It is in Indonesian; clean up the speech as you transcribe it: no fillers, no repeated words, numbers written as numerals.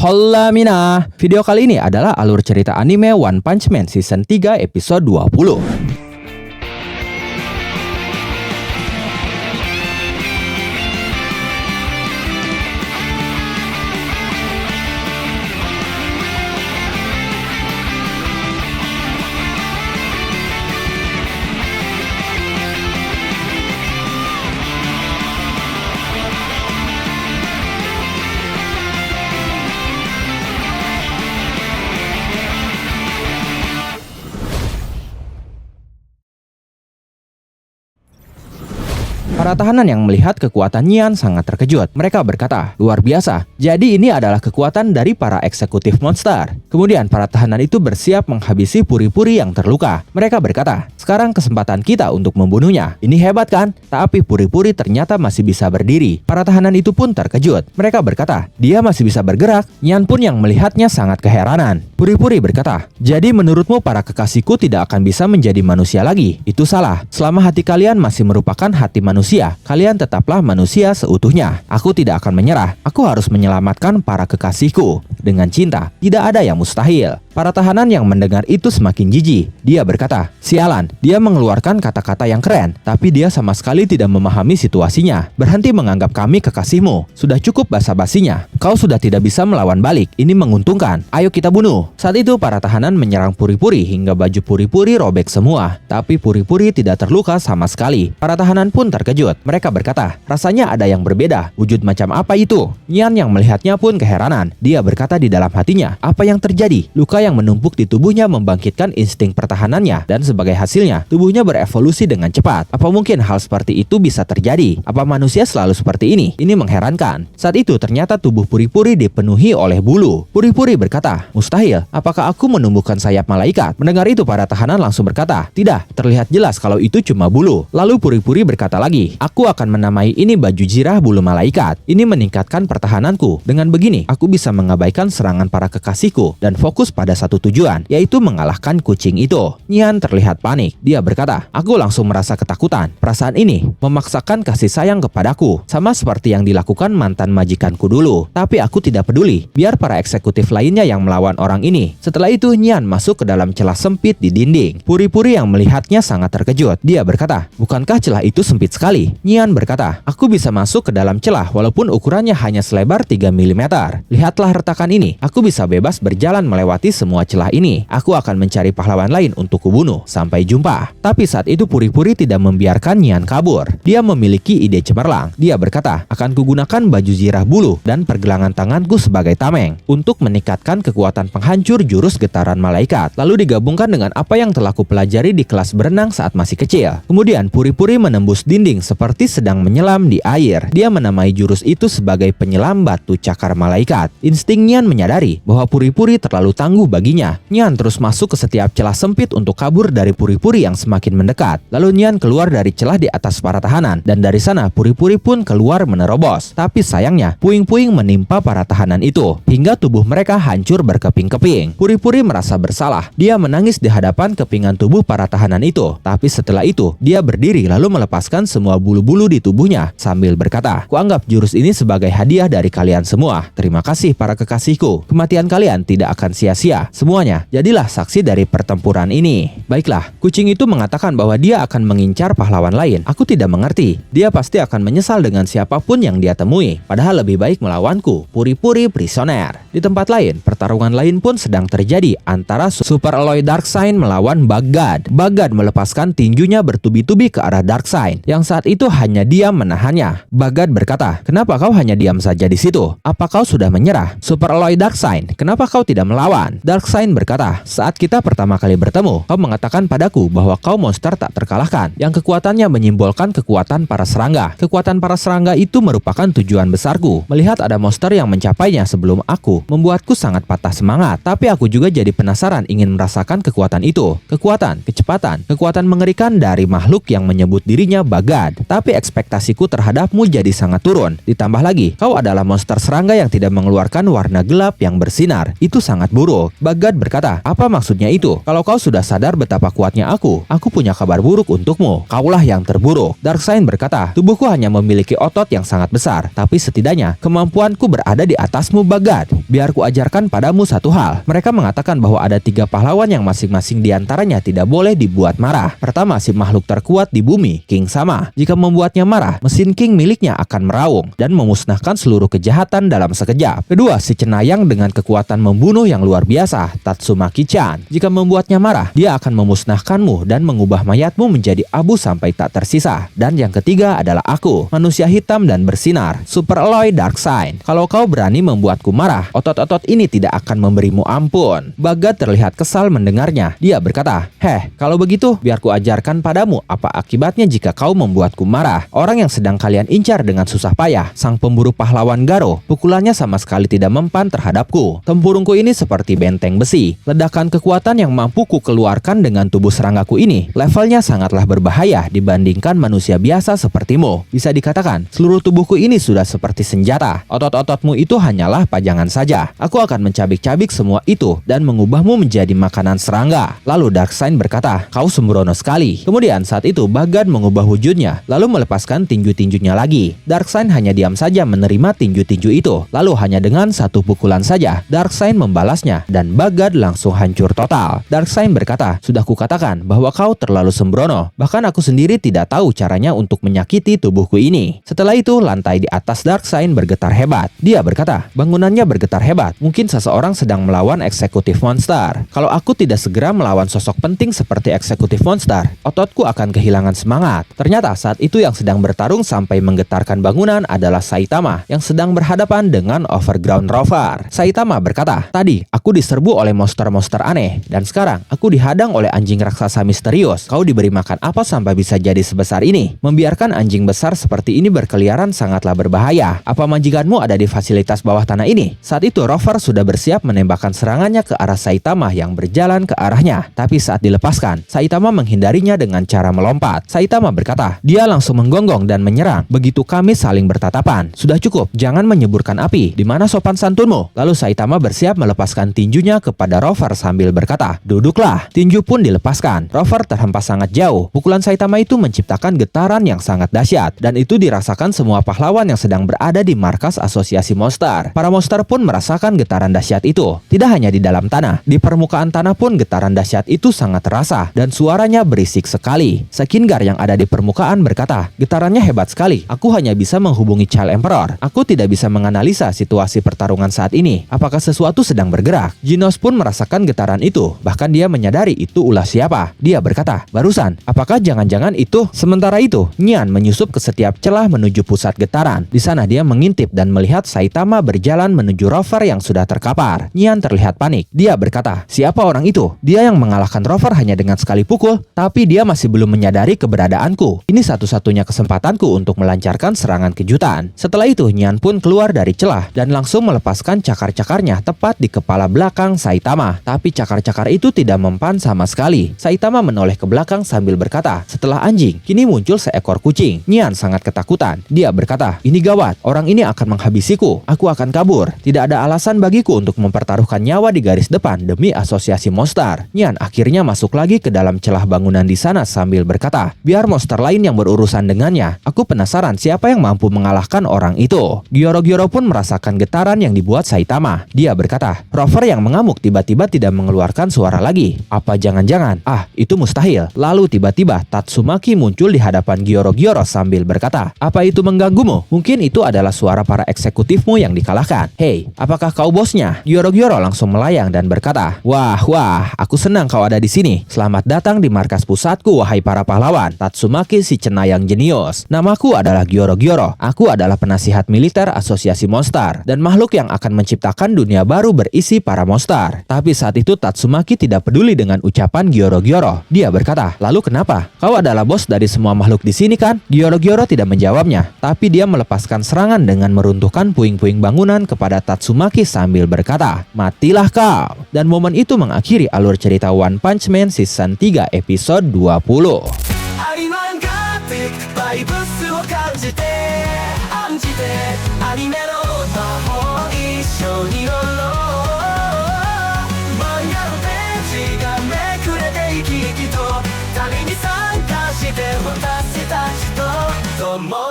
Hola Mina, video kali ini adalah alur cerita anime One Punch Man Season 3 episode 20. Para tahanan yang melihat kekuatan Nyan sangat terkejut. Mereka berkata, luar biasa. Jadi ini adalah kekuatan dari para eksekutif monster. Kemudian para tahanan itu bersiap menghabisi puri-puri yang terluka. Mereka berkata, sekarang kesempatan kita untuk membunuhnya. Ini hebat kan? Tapi puri-puri ternyata masih bisa berdiri. Para tahanan itu pun terkejut. Mereka berkata, dia masih bisa bergerak. Nyan pun yang melihatnya sangat keheranan. Puri-puri berkata, jadi menurutmu para kekasihku tidak akan bisa menjadi manusia lagi? Itu salah. Selama hati kalian masih merupakan hati manusia, kalian tetaplah manusia seutuhnya. Aku tidak akan menyerah. Aku harus menyelamatkan para kekasihku. Dengan cinta, tidak ada yang mustahil. Para tahanan yang mendengar itu semakin jijik. Dia berkata, sialan, dia mengeluarkan kata-kata yang keren, tapi dia sama sekali tidak memahami situasinya. Berhenti menganggap kami kekasihmu. Sudah cukup basa-basinya. Kau sudah tidak bisa melawan balik. Ini menguntungkan. Ayo kita bunuh. Saat itu para tahanan menyerang puri-puri hingga baju puri-puri robek semua. Tapi puri-puri tidak terluka sama sekali. Para tahanan pun terkejut. Mereka berkata, rasanya ada yang berbeda. Wujud macam apa itu? Nyan yang melihatnya pun keheranan. Dia berkata di dalam hatinya, apa yang terjadi? Luka yang menumpuk di tubuhnya membangkitkan insting pertahanannya, dan sebagai hasilnya, tubuhnya berevolusi dengan cepat. Apa mungkin hal seperti itu bisa terjadi? Apa manusia selalu seperti ini? Ini mengherankan. Saat itu ternyata tubuh puri-puri dipenuhi oleh bulu. Puri-puri berkata, mustahil. Apakah aku menumbuhkan sayap malaikat? Mendengar itu para tahanan langsung berkata, tidak, terlihat jelas kalau itu cuma bulu. Lalu puri-puri berkata lagi, aku akan menamai ini baju jirah bulu malaikat. Ini meningkatkan pertahananku. Dengan begini, aku bisa mengabaikan serangan para kekasihku dan fokus pada satu tujuan, yaitu mengalahkan kucing itu. Nyan terlihat panik. Dia berkata, aku langsung merasa ketakutan. Perasaan ini memaksakan kasih sayang kepadaku, sama seperti yang dilakukan mantan majikanku dulu. Tapi aku tidak peduli. Biar para eksekutif lainnya yang melawan orang ini. Setelah itu Nyan masuk ke dalam celah sempit di dinding. Puri-puri yang melihatnya sangat terkejut. Dia berkata, bukankah celah itu sempit sekali? Nyan berkata, aku bisa masuk ke dalam celah walaupun ukurannya hanya selebar 3 mm. Lihatlah retakan ini. Aku bisa bebas berjalan melewati semua celah ini. Aku akan mencari pahlawan lain untuk kubunuh. Sampai jumpa. Tapi saat itu puri-puri tidak membiarkan Nyan kabur. Dia memiliki ide cemerlang. Dia berkata, akan kugunakan baju zirah bulu dan pergelangan tanganku sebagai tameng untuk meningkatkan kekuatan penghancur jurus getaran malaikat. Lalu digabungkan dengan apa yang telah kupelajari di kelas berenang saat masih kecil. Kemudian puri-puri menembus dinding seperti sedang menyelam di air. Dia menamai jurus itu sebagai penyelam batu cakar malaikat. Insting Nyan menyadari bahwa puri-puri terlalu tangguh baginya. Nyan terus masuk ke setiap celah sempit untuk kabur dari puri-puri yang semakin mendekat. Lalu Nyan keluar dari celah di atas para tahanan, dan dari sana puri-puri pun keluar menerobos. Tapi sayangnya, puing-puing menimpa para tahanan itu hingga tubuh mereka hancur berkeping-keping. Puri-puri merasa bersalah. Dia menangis di hadapan kepingan tubuh para tahanan itu. Tapi setelah itu, dia berdiri lalu melepaskan semua bulu-bulu di tubuhnya sambil berkata, kuanggap jurus ini sebagai hadiah dari kalian semua. Terima kasih para kekasihku. Kematian kalian tidak akan sia-sia. Semuanya, jadilah saksi dari pertempuran ini. Baiklah, kucing itu mengatakan bahwa dia akan mengincar pahlawan lain. Aku tidak mengerti. Dia pasti akan menyesal dengan siapapun yang dia temui. Padahal lebih baik melawanku. Puri-puri prisoner. Di tempat lain, pertarungan lain pun sedang terjadi antara Super Alloy Darkseid melawan Bagad. Bagad melepaskan tinjunya bertubi-tubi ke arah Darkseid, yang saat itu hanya dia menahannya. Bagad berkata, kenapa kau hanya diam saja di situ? Apa kau sudah menyerah? Super Alloy Darkseid, kenapa kau tidak melawan? Darkseid berkata, saat kita pertama kali bertemu, kau mengatakan padaku bahwa kau monster tak terkalahkan, yang kekuatannya menyimbolkan kekuatan para serangga. Kekuatan para serangga itu merupakan tujuan besarku. Melihat ada monster yang mencapainya sebelum aku, membuatku sangat patah semangat. Tapi aku juga jadi penasaran ingin merasakan kekuatan itu. Kekuatan, kecepatan, kekuatan mengerikan dari makhluk yang menyebut dirinya Bagad. Tapi ekspektasiku terhadapmu jadi sangat turun. Ditambah lagi, kau adalah monster serangga yang tidak mengeluarkan warna gelap yang bersinar. Itu sangat buruk. Bagad berkata, apa maksudnya itu? Kalau kau sudah sadar betapa kuatnya aku punya kabar buruk untukmu. Kaulah yang terburuk. Darkseid berkata, tubuhku hanya memiliki otot yang sangat besar, tapi setidaknya kemampuanku berada di atasmu, Bagad. Biar ku ajarkan padamu satu hal. Mereka mengatakan bahwa ada 3 pahlawan yang masing-masing diantaranya tidak boleh dibuat marah. Pertama, si makhluk terkuat di bumi, King Sama. Jika membuatnya marah, mesin King miliknya akan meraung dan memusnahkan seluruh kejahatan dalam sekejap. Kedua, si cenayang dengan kekuatan membunuh yang luar biasa, Tatsumaki-chan. Jika membuatnya marah, dia akan memusnahkanmu dan mengubah mayatmu menjadi abu sampai tak tersisa. Dan yang ketiga adalah aku, manusia hitam dan bersinar, Super Alloy Darkseid. Kalau kau berani membuatku marah, otot-otot ini tidak akan memberimu ampun. Bagad terlihat kesal mendengarnya. Dia berkata, kalau begitu biar ku ajarkan padamu apa akibatnya jika kau membuatku marah. Orang yang sedang kalian incar dengan susah payah, sang pemburu pahlawan Garo, pukulannya sama sekali tidak mempan terhadapku. Tempurungku ini seperti benteng besi. Ledakan kekuatan yang mampu ku keluarkan dengan tubuh seranggaku ini levelnya sangatlah berbahaya dibandingkan manusia biasa sepertimu. Bisa dikatakan, seluruh tubuhku ini sudah seperti senjata. Otot-ototmu itu hanyalah pajangan saja. Aku akan mencabik-cabik semua itu dan mengubahmu menjadi makanan serangga. Lalu Darkseid berkata, kau sembrono sekali. Kemudian saat itu Bagad mengubah wujudnya, lalu melepaskan tinju-tinjunya lagi. Darkseid hanya diam saja menerima tinju-tinju itu. Lalu hanya dengan satu pukulan saja, Darkseid membalasnya dan Bagad langsung hancur total. Darkseid berkata, sudah kukatakan bahwa kau terlalu sembrono. Bahkan aku sendiri tidak tahu caranya untuk menyakiti tubuhku ini. Setelah itu, lantai di atas Darkseid bergetar hebat. Dia berkata, bangunannya bergetar hebat. Mungkin seseorang sedang melawan eksekutif monster. Kalau aku tidak segera melawan sosok penting seperti eksekutif monster, ototku akan kehilangan semangat. Ternyata saat itu yang sedang bertarung sampai menggetarkan bangunan adalah Saitama yang sedang berhadapan dengan Overground Rover. Saitama berkata, tadi aku diserbu oleh monster-monster aneh dan sekarang aku dihadang oleh anjing raksasa misterius. Kau diberi makan apa sampai bisa jadi sebesar ini? Membiarkan anjing besar seperti ini berkeliaran sangatlah berbahaya. Apa majikanmu ada di fasilitas bawah tanah ini? Saat itu Rover sudah bersiap menembakkan serangannya ke arah Saitama yang berjalan ke arahnya. Tapi saat dilepaskan, Saitama menghindarinya dengan cara melompat. Saitama berkata, dia langsung menggonggong dan menyerang. Begitu kami saling bertatapan. Sudah cukup, jangan menyeburkan api. Di mana sopan santunmu? Lalu Saitama bersiap melepaskan tinjunya kepada Rover sambil berkata, duduklah. Tinju pun dilepaskan. Rover terhempas sangat jauh. Pukulan Saitama itu menciptakan getaran yang sangat dahsyat dan itu dirasakan semua pahlawan yang sedang berada di markas asosiasi monster. Para monster pun merasakan getaran dahsyat itu. Tidak hanya di dalam tanah, di permukaan tanah pun getaran dahsyat itu sangat terasa dan suaranya berisik sekali. Sekinggar yang ada di permukaan berkata, getarannya hebat sekali. Aku hanya bisa menghubungi Child Emperor. Aku tidak bisa menganalisa situasi pertarungan saat ini. Apakah sesuatu sedang bergerak? Genos pun merasakan getaran itu. Bahkan dia menyadari itu ulah siapa. Dia berkata, barusan, apakah jangan-jangan itu? Sementara itu, Nyan menyusup ke setiap celah menuju pusat getaran. Di sana dia mengintip dan melihat Saitama berjalan menuju Rover yang sudah terkapar. Nyan terlihat panik. Dia berkata, siapa orang itu? Dia yang mengalahkan Rover hanya dengan sekali pukul, tapi dia masih belum menyadari keberadaanku. Ini satu-satunya kesempatanku untuk melancarkan serangan kejutan. Setelah itu, Nyan pun keluar dari celah dan langsung melepaskan cakar-cakarnya tepat di kepala belakang Saitama. Tapi cakar-cakar itu tidak mempan sama sekali. Saitama menoleh ke belakang sambil berkata, setelah anjing, kini muncul seekor kucing. Nyan sangat ketakutan. Dia berkata, ini gawat, orang ini akan menghabisiku. Aku akan kabur. Tidak ada alasan bagiku untuk mempertaruhkan nyawa di garis depan demi asosiasi monster. Nyan akhirnya masuk lagi ke dalam celah bangunan di sana sambil berkata, biar monster lain yang berurusan dengannya. Aku penasaran siapa yang mampu mengalahkan orang itu. Gyoro-Gyoro pun merasakan getaran yang dibuat Saitama. Dia berkata, Rover yang mengamuk tiba-tiba tidak mengeluarkan suara lagi. Apa jangan-jangan? Itu mustahil. Lalu tiba-tiba Tatsumaki muncul di hadapan Gyoro-Gyoro sambil berkata, apa itu mengganggumu? Mungkin itu adalah suara para eksekutifmu yang dikalahkan. Hei, apakah kau bosnya? Gyoro-Gyoro langsung melayang dan berkata, wah, aku senang kau ada di sini. Selamat datang di markas pusatku, wahai para pahlawan. Tatsumaki si cenayang jenius. Namaku adalah Gyoro-Gyoro. Aku adalah penasihat militer asosiasi monster dan makhluk yang akan menciptakan dunia baru berisi para monster. Tapi saat itu Tatsumaki tidak peduli dengan ucapan Gyoro-Gyoro. Dia berkata, lalu kenapa? Kau adalah bos dari semua makhluk di sini kan? Gyoro-Gyoro tidak menjawabnya, tapi dia melepaskan serangan dengan meruntuhkan puing-puing bangunan kepada Tatsumaki sambil berkata, matilah kau. Dan momen itu mengakhiri alur cerita One Punch Man Season 3 episode 20. the monster.